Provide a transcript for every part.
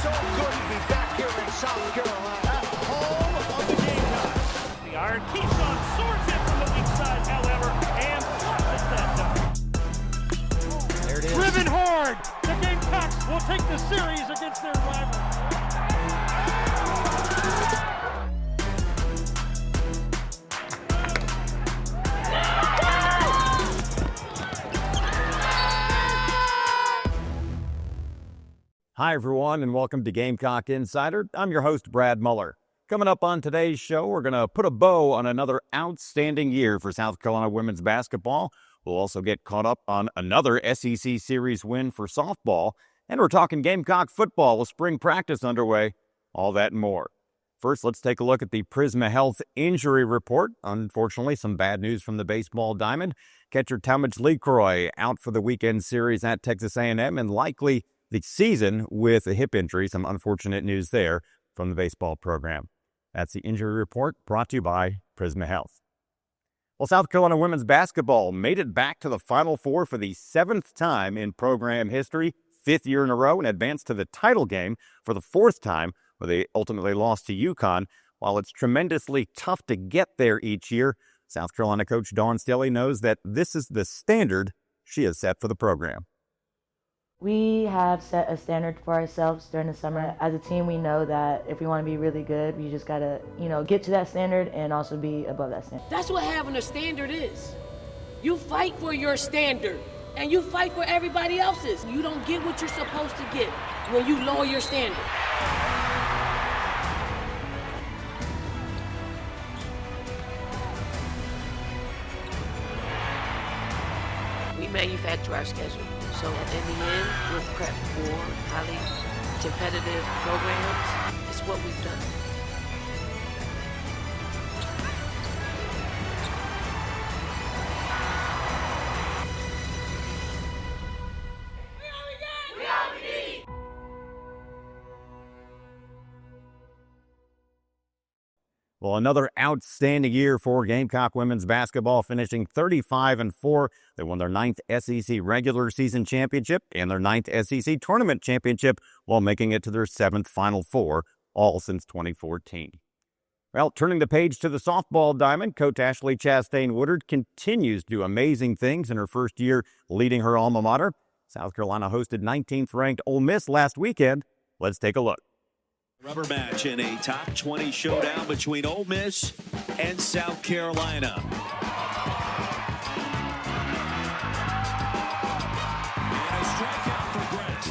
so good to be back here in South Carolina, home of the Gamecocks. The iron keeps on, swords in from the weak side, however, and is that done? There it is. Driven hard, the Gamecocks will take the series against their rival. Hi, everyone, and welcome to Gamecock Insider. I'm your host, Brad Muller. Coming up on today's show, we're going to put a bow on another outstanding year for South Carolina women's basketball. We'll also get caught up on another SEC Series win for softball. And we're talking Gamecock football with spring practice underway. All that and more. First, let's take a look at the Prisma Health injury report. Unfortunately, some bad news from the baseball diamond. Catcher Talmadge LeCroy out for the weekend series at Texas A&M and likely the season with a hip injury. Some unfortunate news there from the baseball program. That's the injury report brought to you by Prisma Health. Well, South Carolina women's basketball made it back to the Final Four for the 7th time in program history, 5th year in a row, and advanced to the title game for the 4th time, where they ultimately lost to UConn. While it's tremendously tough to get there each year, South Carolina coach Dawn Staley knows that this is the standard she has set for the program. We have set a standard for ourselves during the summer. As a team, we know that if we want to be really good, we just got to, get to that standard and also be above that standard. That's what having a standard is. You fight for your standard, and you fight for everybody else's. You don't get what you're supposed to get when you lower your standard. We manufacture our schedule. So in the end, we're prepped for highly competitive programs. It's what we've done. Well, another outstanding year for Gamecock women's basketball, finishing 35-4. They won their 9th SEC regular season championship and their 9th SEC tournament championship while making it to their 7th Final Four, all since 2014. Well, turning the page to the softball diamond, Coach Ashley Chastain Woodard continues to do amazing things in her first year leading her alma mater. South Carolina hosted 19th-ranked Ole Miss last weekend. Let's take a look. Rubber match in a top 20 showdown between Ole Miss and South Carolina. And a strikeout for Brent.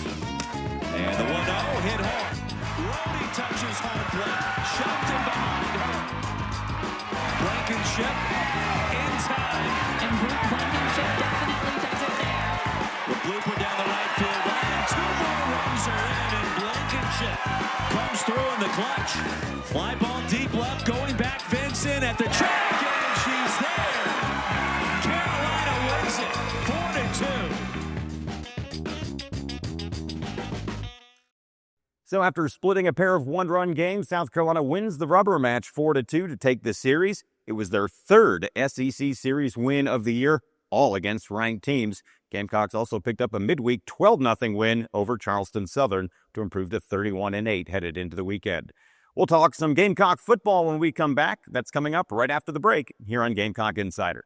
And the 1-0 hit hard. Rody touches home plate. Shoved in behind her. Blankenship in time. And Blankenship definitely does it there. The blooper down the right field line. 2 more runs are in, and Blankenship comes through in the clutch. Fly ball deep left, going back Vincent at the track, and she's there. Carolina wins it, 4-2. So after splitting a pair of one-run games, South Carolina wins the rubber match 4-2 to take the series. It was their 3rd SEC Series win of the year, all against ranked teams. Gamecocks also picked up a midweek 12-0 win over Charleston Southern to improve to 31-8 headed into the weekend. We'll talk some Gamecock football when we come back. That's coming up right after the break here on Gamecock Insider.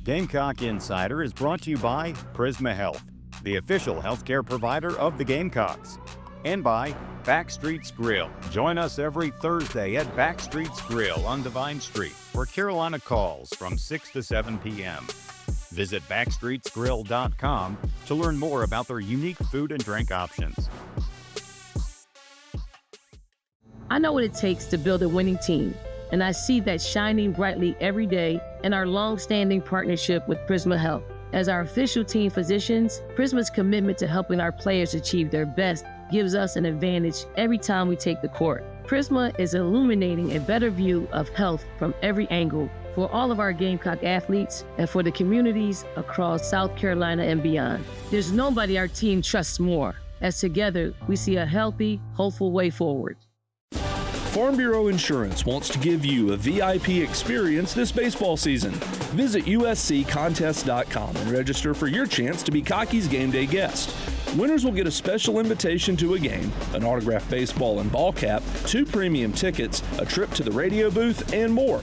Gamecock Insider is brought to you by Prisma Health, the official healthcare provider of the Gamecocks, and by Backstreet's Grill. Join us every Thursday at Backstreet's Grill on Divine Street, where Carolina calls from 6 to 7 p.m. Visit backstreetsgrill.com to learn more about their unique food and drink options. I know what it takes to build a winning team, and I see that shining brightly every day in our long-standing partnership with Prisma Health. As our official team physicians, Prisma's commitment to helping our players achieve their best gives us an advantage every time we take the court. Prisma is illuminating a better view of health from every angle for all of our Gamecock athletes and for the communities across South Carolina and beyond. There's nobody our team trusts more, as together we see a healthy, hopeful way forward. Farm Bureau Insurance wants to give you a VIP experience this baseball season. Visit usccontest.com and register for your chance to be Cocky's game day guest. Winners will get a special invitation to a game, an autographed baseball and ball cap, 2 premium tickets, a trip to the radio booth, and more.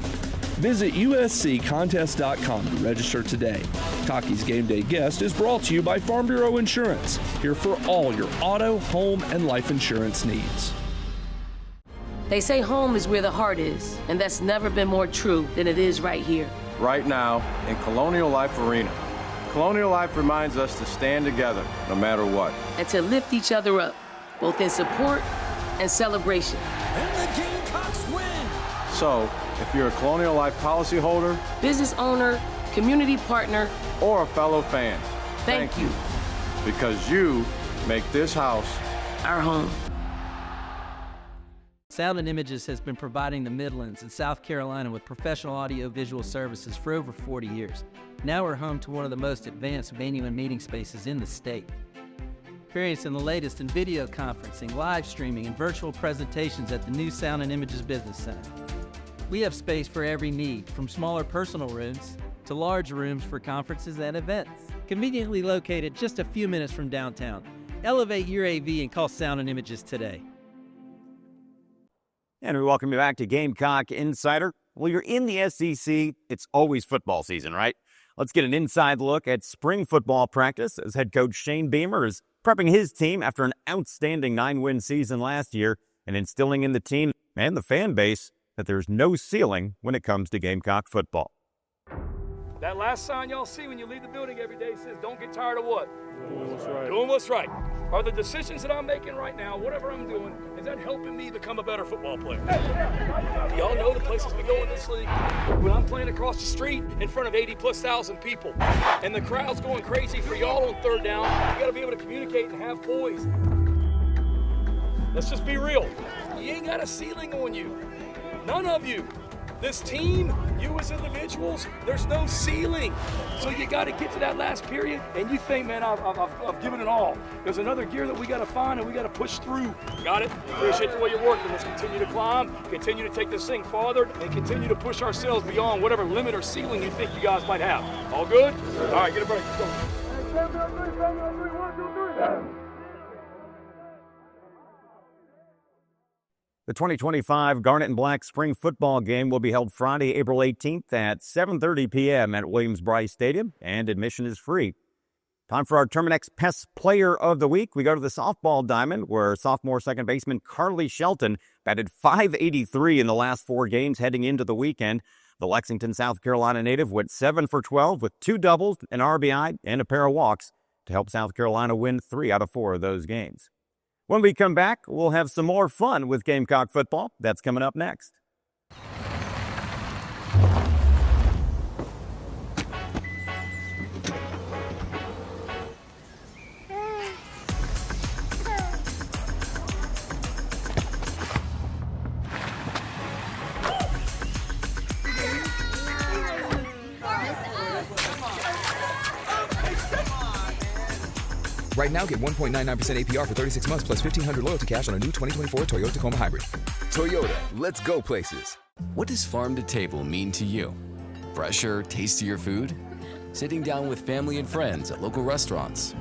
Visit usccontest.com to register today. Cocky's Game Day Guest is brought to you by Farm Bureau Insurance, here for all your auto, home, and life insurance needs. They say home is where the heart is, and that's never been more true than it is right here. Right now in Colonial Life Arena. Colonial Life reminds us to stand together no matter what. And to lift each other up, both in support and celebration. And the Gamecocks win. So, if you're a Colonial Life policyholder, Business owner, community partner, or a fellow fan, thank you. Because you make this house Our home. Sound and Images has been providing the Midlands and South Carolina with professional audio-visual services for over 40 years. Now we're home to one of the most advanced venue and meeting spaces in the state. Experiencing the latest in video conferencing, live streaming, and virtual presentations at the new Sound and Images Business Center. We have space for every need, from smaller personal rooms to large rooms for conferences and events. Conveniently located just a few minutes from downtown. Elevate your AV and call Sound and Images today. And we welcome you back to Gamecock Insider. Well, you're in the SEC. It's always football season, right? Let's get an inside look at spring football practice as head coach Shane Beamer is prepping his team after an outstanding 9-win season last year and instilling in the team and the fan base that there's no ceiling when it comes to Gamecock football. That last sign y'all see when you leave the building every day says, don't get tired of what? Doing what's right. Are the decisions that I'm making right now, whatever I'm doing, is that helping me become a better football player? Y'all know the places we go in this league. When I'm playing across the street in front of 80,000+ people, and the crowd's going crazy for y'all on third down, you gotta be able to communicate and have poise. Let's just be real. You ain't got a ceiling on you. None of you. This team, you as individuals, there's no ceiling. So you got to get to that last period, and you think, man, I've given it all. There's another gear that we got to find, and we got to push through. Got it? Appreciate the way you're working. Let's continue to climb, continue to take this thing farther, and continue to push ourselves beyond whatever limit or ceiling you think you guys might have. All good? All right, get a break. Let's go. The 2025 Garnet and Black Spring Football Game will be held Friday, April 18th at 7:30 p.m. at Williams-Brice Stadium, and admission is free. Time for our Terminex Pest Player of the Week. We go to the softball diamond, where sophomore second baseman Carly Shelton batted .583 in the last 4 games heading into the weekend. The Lexington, South Carolina native went 7 for 12 with 2 doubles, an RBI, and a pair of walks to help South Carolina win 3 out of 4 of those games. When we come back, we'll have some more fun with Gamecock football. That's coming up next. Right now, get 1.99% APR for 36 months plus $1,500 loyalty cash on a new 2024 Toyota Tacoma Hybrid. Toyota, let's go places. What does farm to table mean to you? Fresher, tastier food? Sitting down with family and friends at local restaurants?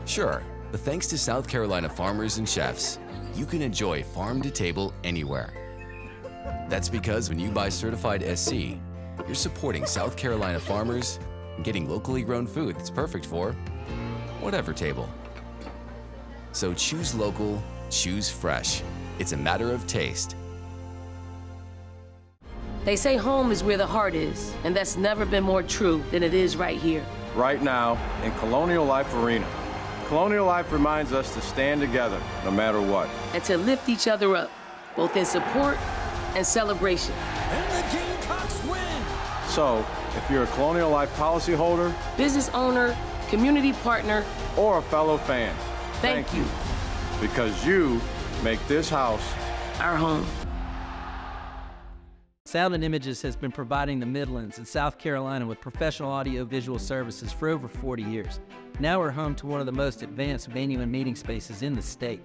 Sure, but thanks to South Carolina farmers and chefs, you can enjoy farm to table anywhere. That's because when you buy certified SC, you're supporting South Carolina farmers and getting locally grown food that's perfect for whatever table. So choose local, choose fresh. It's a matter of taste. They say home is where the heart is, and that's never been more true than it is right here. right now in Colonial Life Arena. Colonial Life reminds us to stand together no matter what. And to lift each other up, both in support and celebration. And the Gamecocks win. So, if you're a Colonial Life policyholder, business owner, community partner, or a fellow fan, thank you. Because you make this house our home. Sound and Images has been providing the Midlands and South Carolina with professional audio-visual services for over 40 years. Now we're home to one of the most advanced venue and meeting spaces in the state.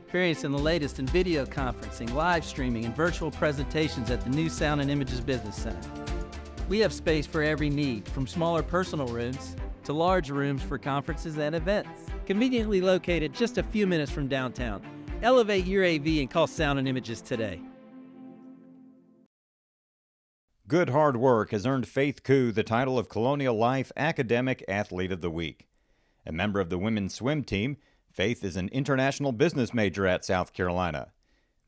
Experiencing the latest in video conferencing, live streaming, and virtual presentations at the new Sound and Images Business Center. We have space for every need, from smaller personal rooms to large rooms for conferences and events. conveniently located just a few minutes from downtown. Elevate your AV and call Sound and Images today. Good hard work has earned Faith Koo the title of Colonial Life Academic Athlete of the Week. A member of the women's swim team, Faith is an international business major at South Carolina.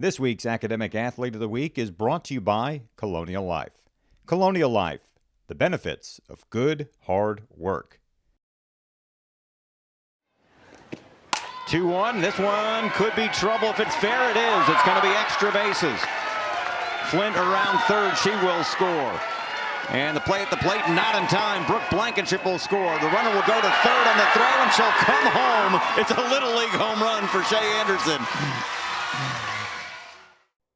This week's Academic Athlete of the Week is brought to you by Colonial Life. Colonial Life, the benefits of good hard work. 2-1. This one could be trouble. If it's fair, it is. It's going to be extra bases. Flint around third. She will score. And the play at the plate, not in time. Brooke Blankenship will score. The runner will go to third on the throw, and she'll come home. It's a Little League home run for Shea Anderson.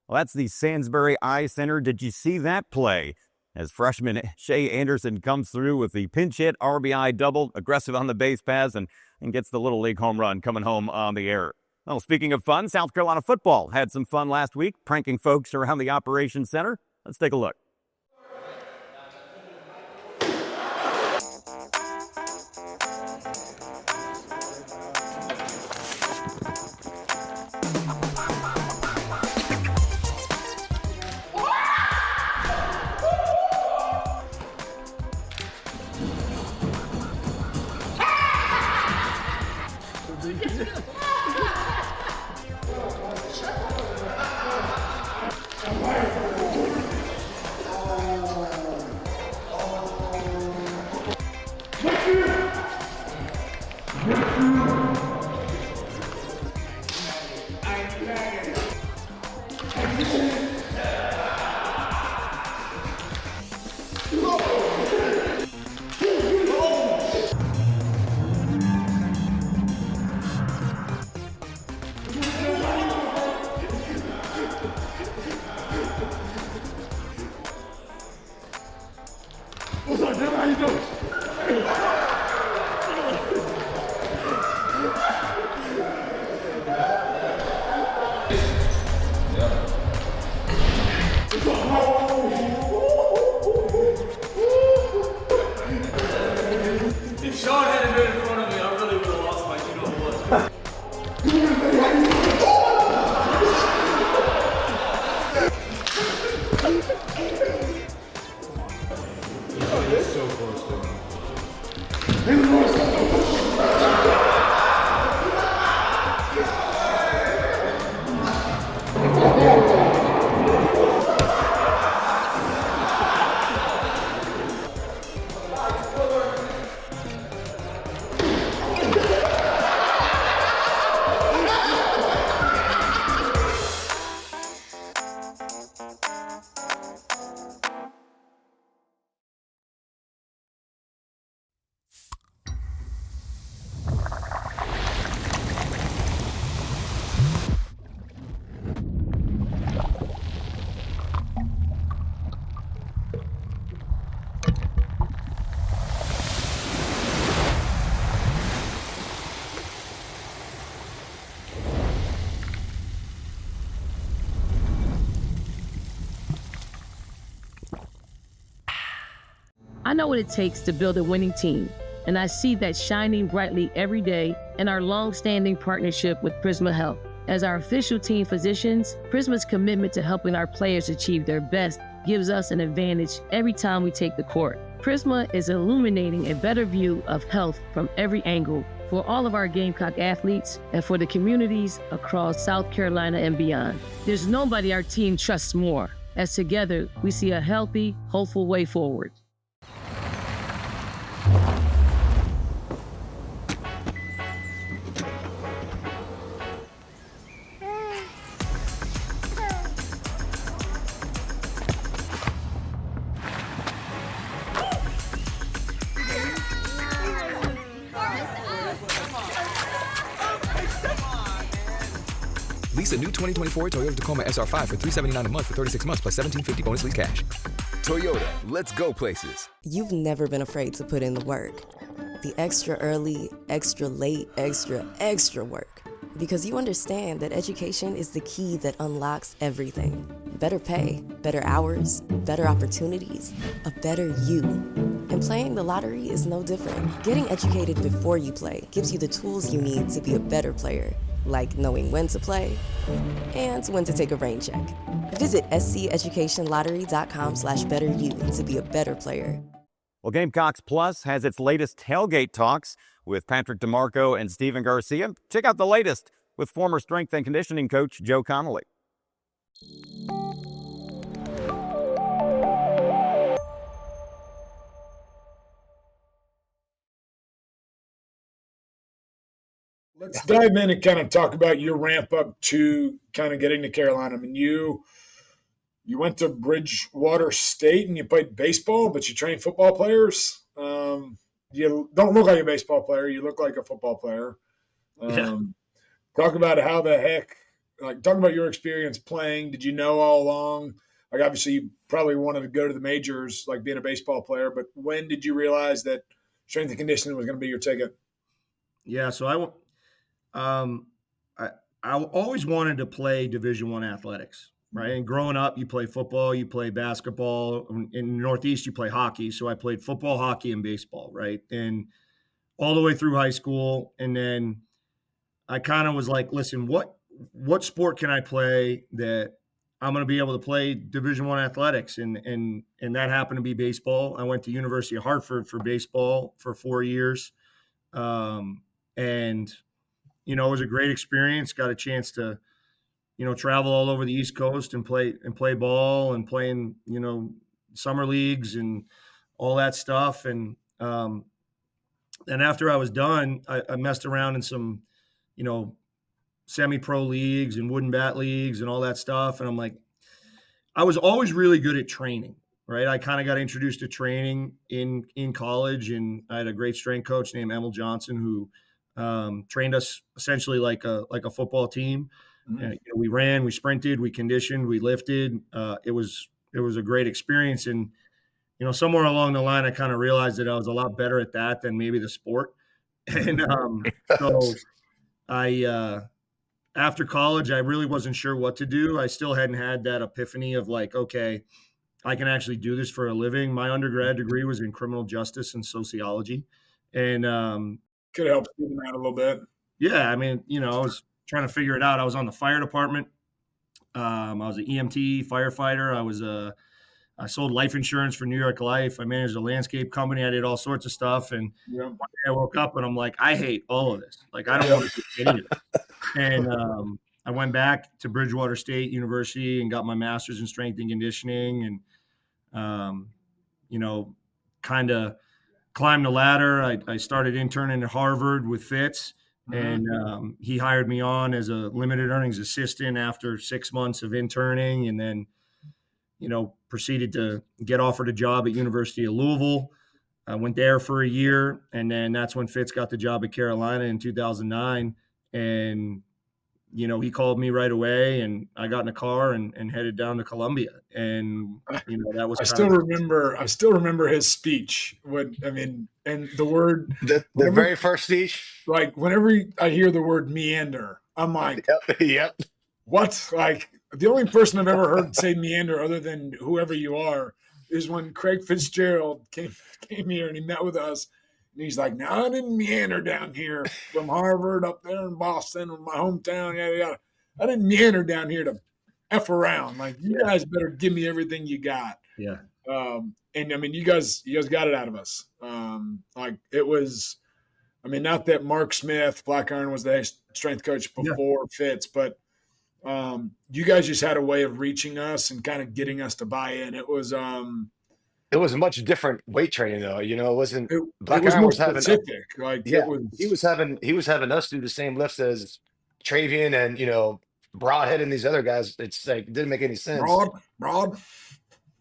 Well, that's the Sandsbury Eye Center. Did you see that play? As freshman Shea Anderson comes through with the pinch hit RBI double, aggressive on the base paths, and gets the Little League home run coming home on the air. Well, speaking of fun, South Carolina football had some fun last week, pranking folks around the Operations Center. Let's take a look. If Sean hadn't been in front of me, I really would have lost my you-know-what. So close to him. I know what it takes to build a winning team, and I see that shining brightly every day in our long-standing partnership with Prisma Health. As our official team physicians, Prisma's commitment to helping our players achieve their best gives us an advantage every time we take the court. Prisma is illuminating a better view of health from every angle for all of our Gamecock athletes and for the communities across South Carolina and beyond. There's nobody our team trusts more, as together we see a healthy, hopeful way forward. Lease a new 2024 Toyota Tacoma SR5 for $379 a month for 36 months plus $1,750 bonus lease cash. Toyota, let's go places. You've never been afraid to put in the work. The extra early, extra late, extra work. Because you understand that education is the key that unlocks everything. Better pay, better hours, better opportunities, a better you. And And playing the lottery is no different. Getting educated before you play gives you the tools you need to be a better player, like knowing when to play and when to take a rain check. Visit sceducationlottery.com/betteryou to be a better player. Well, Gamecocks Plus has its latest tailgate talks with Patrick DeMarco and Steven Garcia. Check out the latest with former strength and conditioning coach Joe Connolly. Let's dive in and kind of talk about your ramp up to kind of getting to Carolina. I mean, you went to Bridgewater State and you played baseball, but you trained football players. You don't look like a baseball player. You look like a football player. Talk about how the heck, talk about your experience playing. Did you know all along? Like, obviously, you probably wanted to go to the majors, like being a baseball player, but when did you realize that strength and conditioning was going to be your ticket? Yeah, so I always wanted to play Division I athletics, right? And growing up, you play football, you play basketball. In the Northeast, you play hockey. So I played football, hockey, and baseball, right? And all the way through high school. And then I kind of was like, listen, what sport can I play that I'm going to be able to play Division I athletics? And that happened to be baseball. I went to University of Hartford for baseball for 4 years. And it was a great experience. Got a chance to, travel all over the East Coast and play ball and play in, summer leagues and all that stuff. And after I was done, I messed around in some, semi-pro leagues and wooden bat leagues and all that stuff. And I'm like, I was always really good at training, right? I kind of got introduced to training in college, and I had a great strength coach named Emil Johnson who trained us essentially like a football team. Mm-hmm. We ran, we sprinted, we conditioned, we lifted. It was a great experience. And, somewhere along the line, I kind of realized that I was a lot better at that than maybe the sport. And so after college, I really wasn't sure what to do. I still hadn't had that epiphany of like, okay, I can actually do this for a living. My undergrad degree was in criminal justice and sociology. And could help Steven out a little bit. Yeah, I mean, I was trying to figure it out. I was on the fire department. I was an EMT firefighter. I sold life insurance for New York Life. I managed a landscape company. I did all sorts of stuff. And one day I woke up and I'm like, I hate all of this. Like, I don't want to do any of it. And I went back to Bridgewater State University and got my master's in strength and conditioning and, kind of climbed the ladder. I started interning at Harvard with Fitz. And he hired me on as a limited earnings assistant after 6 months of interning, and then, proceeded to get offered a job at University of Louisville. I went there for a year, and then that's when Fitz got the job at Carolina in 2009. And, he called me right away, and I got in a car and headed down to Columbia. And, that was I still remember his speech. And the word the very first speech. Like, whenever I hear the word meander, I'm like, yep. What? Like, the only person I've ever heard say meander, other than whoever you are, is when Craig Fitzgerald came here and he met with us. And he's like, no, I didn't meander down here from Harvard up there in Boston, my hometown, yada, yada. I didn't meander down here to F around. Like, you guys better give me everything you got. Yeah. And I mean, you guys got it out of us. Like, it was, I mean, not that Mark Smith, Black Iron, was the strength coach before Fitz, but you guys just had a way of reaching us and kind of getting us to buy in. It was a much different weight training, though. It wasn't. Black was Iron more was having specific. he was having us do the same lifts as Travian and Broadhead and these other guys. It's like it didn't make any sense. Broad.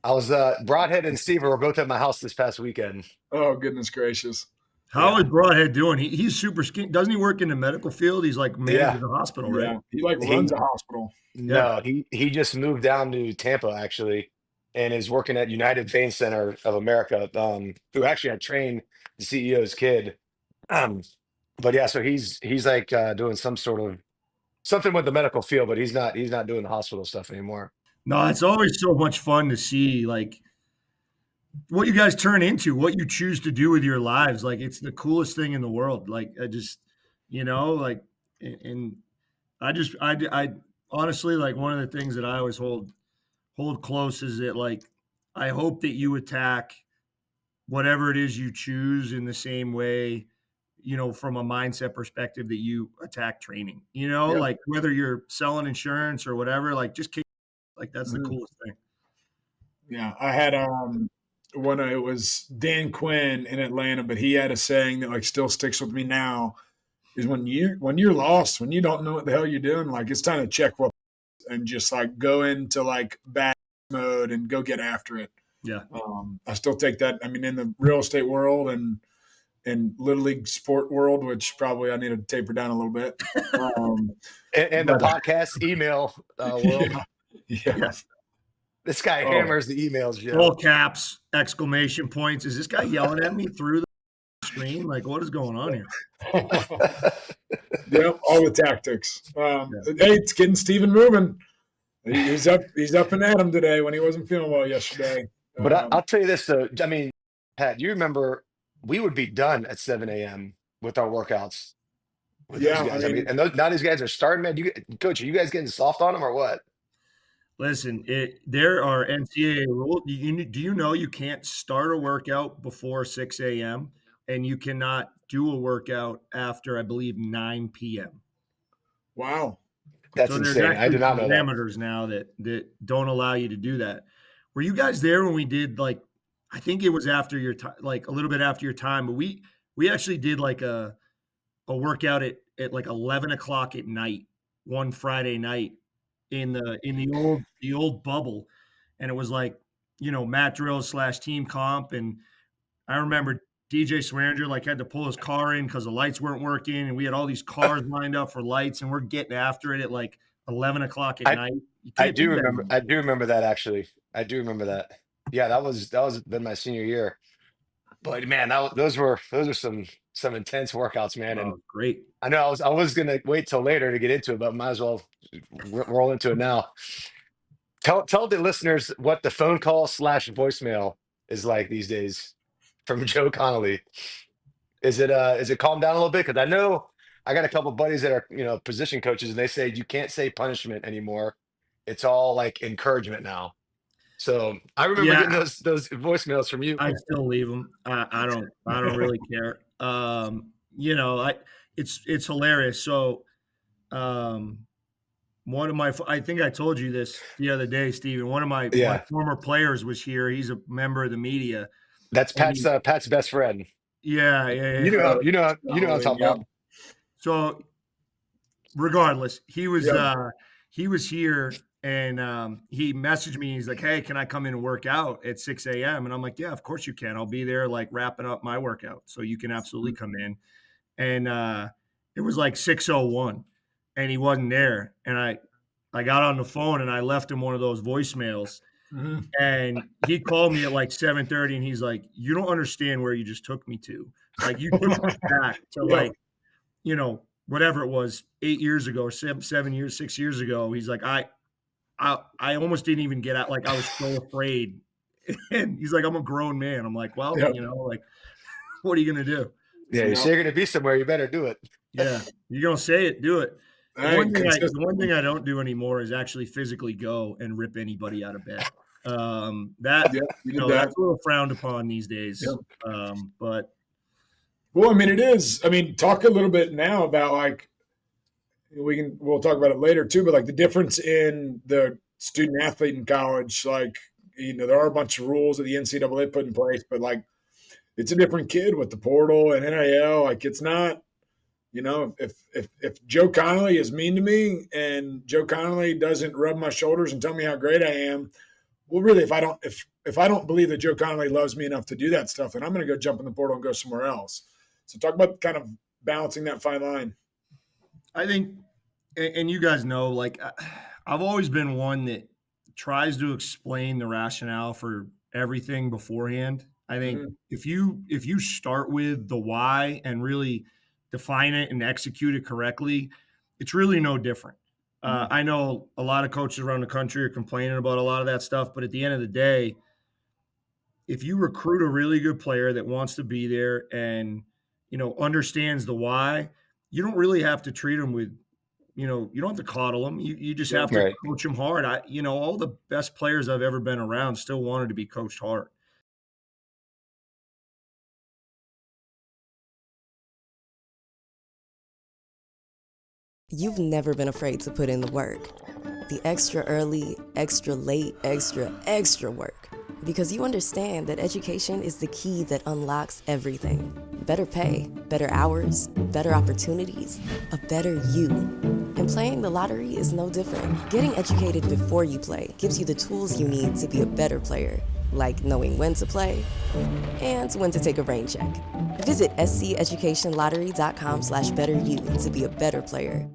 I was Broadhead and Steve were both at my house this past weekend. Oh, goodness gracious! How is Broadhead doing? He's super skinny. Doesn't he work in the medical field? He's like manages a hospital, right? He runs a hospital. No, he just moved down to Tampa actually, and is working at United Vein Center of America, who actually I trained the CEO's kid. But yeah, so he's like doing something with the medical field, but he's not doing the hospital stuff anymore. No, it's always so much fun to see, like, what you guys turn into, what you choose to do with your lives. Like, it's the coolest thing in the world. Like, I just, like, and I honestly, like, one of the things that I always hold close is that, like, I hope that you attack whatever it is you choose in the same way, from a mindset perspective that you attack training, Yeah. like whether you're selling insurance or whatever, like just kick, like that's the Mhm. coolest thing. Yeah, I had it was Dan Quinn in Atlanta, but he had a saying that like still sticks with me now is when you're lost, when you don't know what the hell you're doing, like it's time to check what and just like go into like bad mode and go get after it. Yeah. I still take that. I mean, in the real estate world and little league sport world, which probably I need to taper down a little bit. And the podcast email world. Yeah. This guy hammers the emails, Joe. All caps, exclamation points. Is this guy yelling at me through the screen? Like, what is going on here? Yep, all the tactics. Hey, it's getting Steven moving. He's up and at him today when he wasn't feeling well yesterday. But I'll tell you this though. I mean, Pat, you remember we would be done at 7 a.m. with our workouts with those guys. I mean, and now these guys are starting, man. Coach, are you guys getting soft on them or what? Listen, there are NCAA rules. Do you know you can't start a workout before 6 a.m. and you cannot do a workout after, I believe, 9 p.m. Wow. That's insane. I did not know that. Parameters now that don't allow you to do that. Were you guys there when we did, like, I think it was after your time, like a little bit after your time, but we actually did like a workout at like 11 o'clock at night, one Friday night in the old bubble. And it was like, mat drills / team comp. And I remember DJ Swearinger like had to pull his car in because the lights weren't working. And we had all these cars lined up for lights and we're getting after it at like 11 o'clock at night. I do remember that actually. I do remember that. Yeah, that was been my senior year. But man, those are some intense workouts, man. And great. I know I was gonna wait till later to get into it, but might as well roll into it now. Tell the listeners what the phone call / voicemail is like these days from Joe Connolly. Is it calmed down a little bit? Because I know I got a couple buddies that are position coaches, and they say you can't say punishment anymore. It's all like encouragement now. So I remember getting those voicemails from you. I still leave them. I don't really care. It's hilarious. So, one of my, I think I told you this the other day, Steven. One of my former players was here. He's a member of the media. That's Pat's best friend. Yeah. You know what I'm talking about. So, regardless, he was here. And he messaged me. He's like, "Hey, can I come in and work out at 6 a.m.?" And I'm like, "Yeah, of course you can. I'll be there, like wrapping up my workout, so you can absolutely come in." And it was like 6:01, and he wasn't there. And I got on the phone and I left him one of those voicemails. Mm-hmm. And he called me at like 7:30, and he's like, "You don't understand where you just took me to. Like, you took me back to like, whatever it was, 8 years ago, or 7 years, 6 years ago." He's like, I almost didn't even get out. Like, I was so afraid. And he's like, "I'm a grown man." I'm like, "Well, like, what are you going to do?" Yeah. You say you're going to be somewhere, you better do it. Yeah. You're going to say it, do it. The one thing I don't do anymore is actually physically go and rip anybody out of bed. That's a little frowned upon these days. Yeah. But well, I mean, it is. I mean, talk a little bit now about like, we'll talk about it later too, but like the difference in the student athlete in college, like, there are a bunch of rules that the NCAA put in place, but like it's a different kid with the portal and NIL. Like, it's not, if Joe Connolly is mean to me and Joe Connolly doesn't rub my shoulders and tell me how great I am, well, really, if I don't believe that Joe Connolly loves me enough to do that stuff, then I'm going to go jump in the portal and go somewhere else. So talk about kind of balancing that fine line. I think, and you guys know, like, I've always been one that tries to explain the rationale for everything beforehand. I think if you start with the why and really define it and execute it correctly, it's really no different. I know a lot of coaches around the country are complaining about a lot of that stuff, but at the end of the day, if you recruit a really good player that wants to be there and, understands the why, you don't really have to treat them with, you don't have to coddle them. You just have to coach them hard. All the best players I've ever been around still wanted to be coached hard. You've never been afraid to put in the work. The extra early, extra late, extra work. Because you understand that education is the key that unlocks everything. Better pay, better hours, better opportunities, a better you. And playing the lottery is no different. Getting educated before you play gives you the tools you need to be a better player, like knowing when to play and when to take a rain check. Visit sceducationlottery.com/betteryou to be a better player.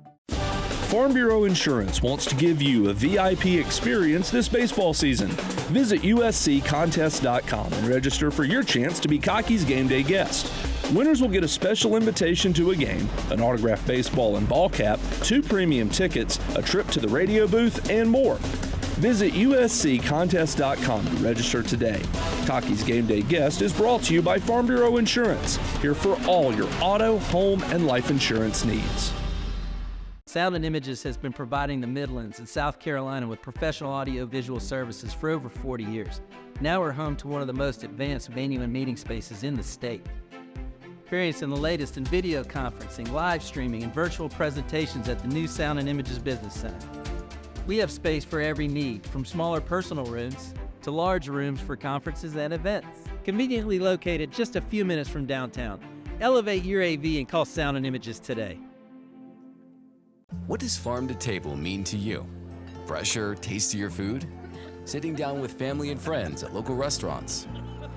Farm Bureau Insurance wants to give you a VIP experience this baseball season. Visit usccontest.com and register for your chance to be Cocky's game day guest. Winners will get a special invitation to a game, an autographed baseball and ball cap, 2 premium tickets, a trip to the radio booth, and more. Visit usccontest.com to register today. Cocky's Game Day Guest is brought to you by Farm Bureau Insurance, here for all your auto, home, and life insurance needs. Sound and Images has been providing the Midlands and South Carolina with professional audio-visual services for over 40 years. Now we're home to one of the most advanced venue and meeting spaces in the state. Experiencing the latest in video conferencing, live streaming, and virtual presentations at the new Sound and Images Business Center. We have space for every need, from smaller personal rooms to large rooms for conferences and events. Conveniently located just a few minutes from downtown. Elevate your AV and call Sound and Images today. What does farm to table mean to you? Fresher, tastier food? Sitting down with family and friends at local restaurants?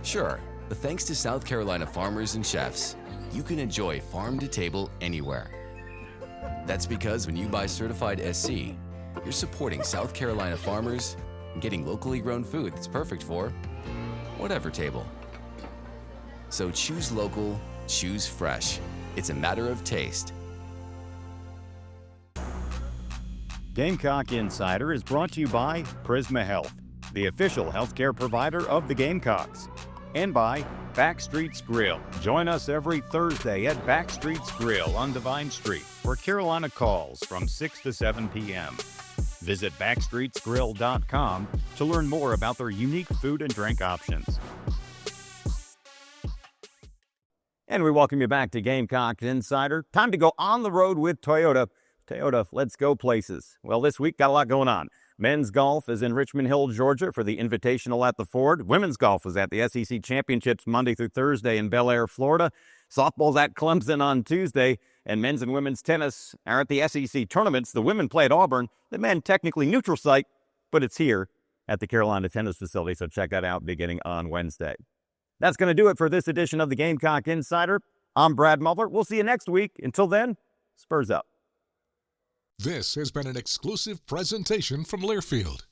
Sure, but thanks to South Carolina farmers and chefs, you can enjoy farm to table anywhere. That's because when you buy certified SC, you're supporting South Carolina farmers and getting locally grown food that's perfect for whatever table. So choose local, choose fresh. It's a matter of taste. Gamecock Insider is brought to you by Prisma Health, the official healthcare provider of the Gamecocks, and by Backstreet's Grill. Join us every Thursday at Backstreet's Grill on Divine Street, where Carolina calls from 6 to 7 p.m. Visit backstreetsgrill.com to learn more about their unique food and drink options. And we welcome you back to Gamecock Insider. Time to go on the road with Toyota. Toyota, let's go places. Well, this week got a lot going on. Men's golf is in Richmond Hill, Georgia for the Invitational at the Ford. Women's golf is at the SEC Championships Monday through Thursday in Bel Air, Florida. Softball's at Clemson on Tuesday. And men's and women's tennis are at the SEC tournaments. The women play at Auburn. The men technically neutral site, but it's here at the Carolina Tennis Facility, so check that out beginning on Wednesday. That's going to do it for this edition of the Gamecock Insider. I'm Brad Muller. We'll see you next week. Until then, Spurs up. This has been an exclusive presentation from Learfield.